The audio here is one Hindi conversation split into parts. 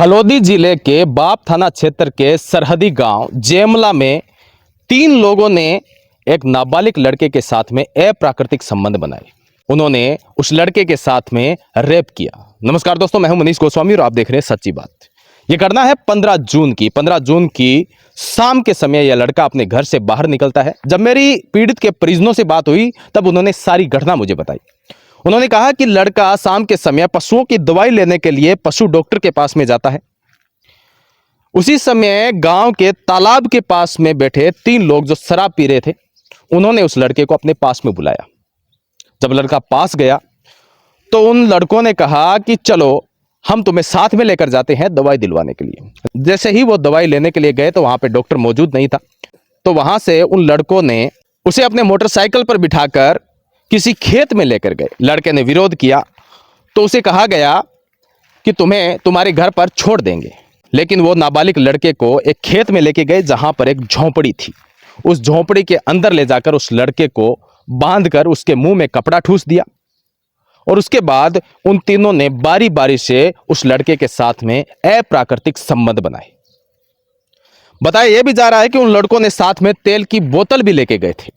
फलोदी जिले के बाप थाना क्षेत्र के सरहदी गांव जेमला में 3 लोगों ने एक नाबालिग लड़के के साथ में अप्राकृतिक संबंध बनाए। उन्होंने उस लड़के के साथ में रेप किया। नमस्कार दोस्तों, मैं हूं मनीष गोस्वामी और आप देख रहे हैं सच्ची बात। यह घटना है 15 जून की शाम के समय यह लड़का अपने घर से बाहर निकलता है। जब मेरी पीड़ित के परिजनों से बात हुई तब उन्होंने सारी घटना मुझे बताई। उन्होंने कहा कि लड़का शाम के समय पशुओं की दवाई लेने के लिए पशु डॉक्टर के पास में जाता है। उसी समय गांव के तालाब के पास में बैठे 3 लोग जो शराब पी रहे थे, उन्होंने उस लड़के को अपने पास में बुलाया। जब लड़का पास गया तो उन लड़कों ने कहा कि चलो हम तुम्हें साथ में लेकर जाते हैं दवाई दिलवाने के लिए। जैसे ही वो दवाई लेने के लिए गए तो वहां पे डॉक्टर मौजूद नहीं था। तो वहां से उन लड़कों ने उसे अपने मोटरसाइकिल पर बिठाकर किसी खेत में लेकर गए। लड़के ने विरोध किया तो उसे कहा गया कि तुम्हें तुम्हारे घर पर छोड़ देंगे, लेकिन वो नाबालिग लड़के को एक खेत में लेके गए जहां पर एक झोंपड़ी थी। उस झोंपड़ी के अंदर ले जाकर उस लड़के को बांधकर उसके मुंह में कपड़ा ठूस दिया और उसके बाद उन तीनों ने बारी बारी से उस लड़के के साथ में अप्राकृतिक संबंध बनाए। बताया यह भी जा रहा है कि उन लड़कों ने साथ में तेल की बोतल भी लेके गए थे।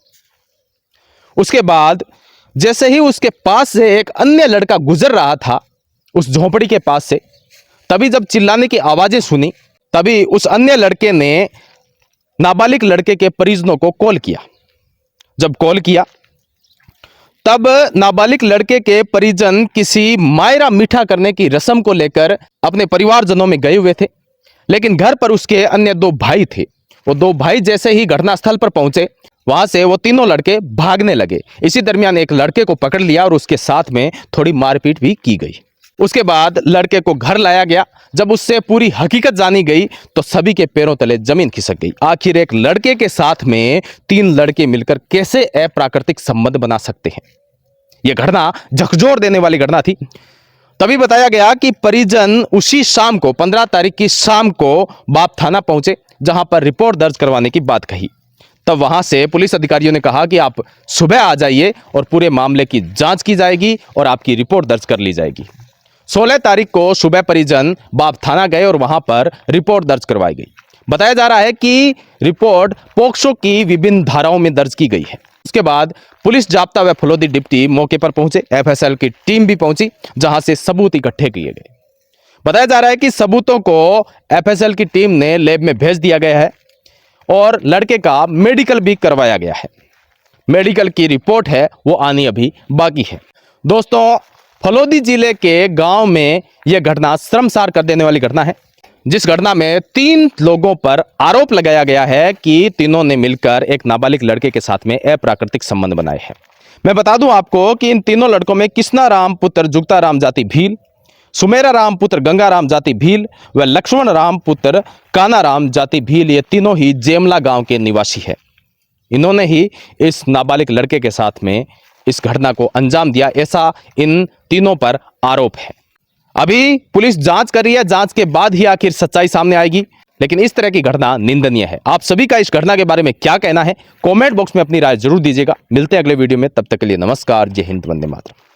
उसके बाद जैसे ही उसके पास से एक अन्य लड़का गुजर रहा था उस झोंपड़ी के पास से, तभी जब चिल्लाने की आवाजें सुनी तभी उस अन्य लड़के ने नाबालिग लड़के के परिजनों को कॉल किया। जब कॉल किया तब नाबालिग लड़के के परिजन किसी मायरा मीठा करने की रस्म को लेकर अपने परिवारजनों में गए हुए थे, लेकिन घर पर उसके अन्य 2 भाई थे। वो 2 भाई जैसे ही घटनास्थल पर पहुंचे, वहां से वो तीनों लड़के भागने लगे। इसी दरमियान एक लड़के को पकड़ लिया और उसके साथ में थोड़ी मारपीट भी की गई। उसके बाद लड़के को घर लाया गया। जब उससे पूरी हकीकत जानी गई तो सभी के पैरों तले जमीन खिसक गई। आखिर एक लड़के के साथ में 3 लड़के मिलकर कैसे अप्राकृतिक संबंध बना सकते हैं? यह घटना झकझोर देने वाली घटना थी। तभी बताया गया कि परिजन उसी शाम को 15 तारीख की शाम को बाप थाना पहुंचे, जहां पर रिपोर्ट दर्ज करवाने की बात कही। तब वहां से पुलिस अधिकारियों ने कहा कि आप सुबह आ जाइए और पूरे मामले की जांच की जाएगी और आपकी रिपोर्ट दर्ज कर ली जाएगी। 16 तारीख को सुबह परिजन बाप थाना गए और वहां पर रिपोर्ट दर्ज करवाई गई। बताया जा रहा है कि रिपोर्ट पोक्सो की विभिन्न धाराओं में दर्ज की गई है। उसके बाद पुलिस जाप्ता व फलोदी डिप्टी मौके पर पहुंचे। एफएसएल की टीम भी पहुंची, जहां से सबूत इकट्ठे किए गए। बताया जा रहा है कि सबूतों को एफएसएल की टीम ने लैब में भेज दिया गया है और लड़के का मेडिकल भी करवाया गया है। मेडिकल की रिपोर्ट है वो आनी अभी बाकी है। दोस्तों, फलोदी जिले के गांव में यह घटना शर्मसार कर देने वाली घटना है, जिस घटना में 3 लोगों पर आरोप लगाया गया है कि तीनों ने मिलकर एक नाबालिग लड़के के साथ में अप्राकृतिक संबंध बनाए हैं। मैं बता दूं आपको कि इन तीनों लड़कों में कृष्णा राम पुत्र जुगता राम जाति भील, सुमेरा राम पुत्र गंगा राम जाति भील व लक्ष्मण राम पुत्र काना राम जाति भील, ये तीनों ही जेमला गांव के निवासी है। इन्होंने ही इस नाबालिग लड़के के साथ में इस घटना को अंजाम दिया, ऐसा इन तीनों पर आरोप है। अभी पुलिस जांच कर रही है, जांच के बाद ही आखिर सच्चाई सामने आएगी, लेकिन इस तरह की घटना निंदनीय है। आप सभी का इस घटना के बारे में क्या कहना है, कमेंट बॉक्स में अपनी राय जरूर दीजिएगा। मिलते हैं अगले वीडियो में, तब तक के लिए नमस्कार, जय हिंद, वंदे मातरम।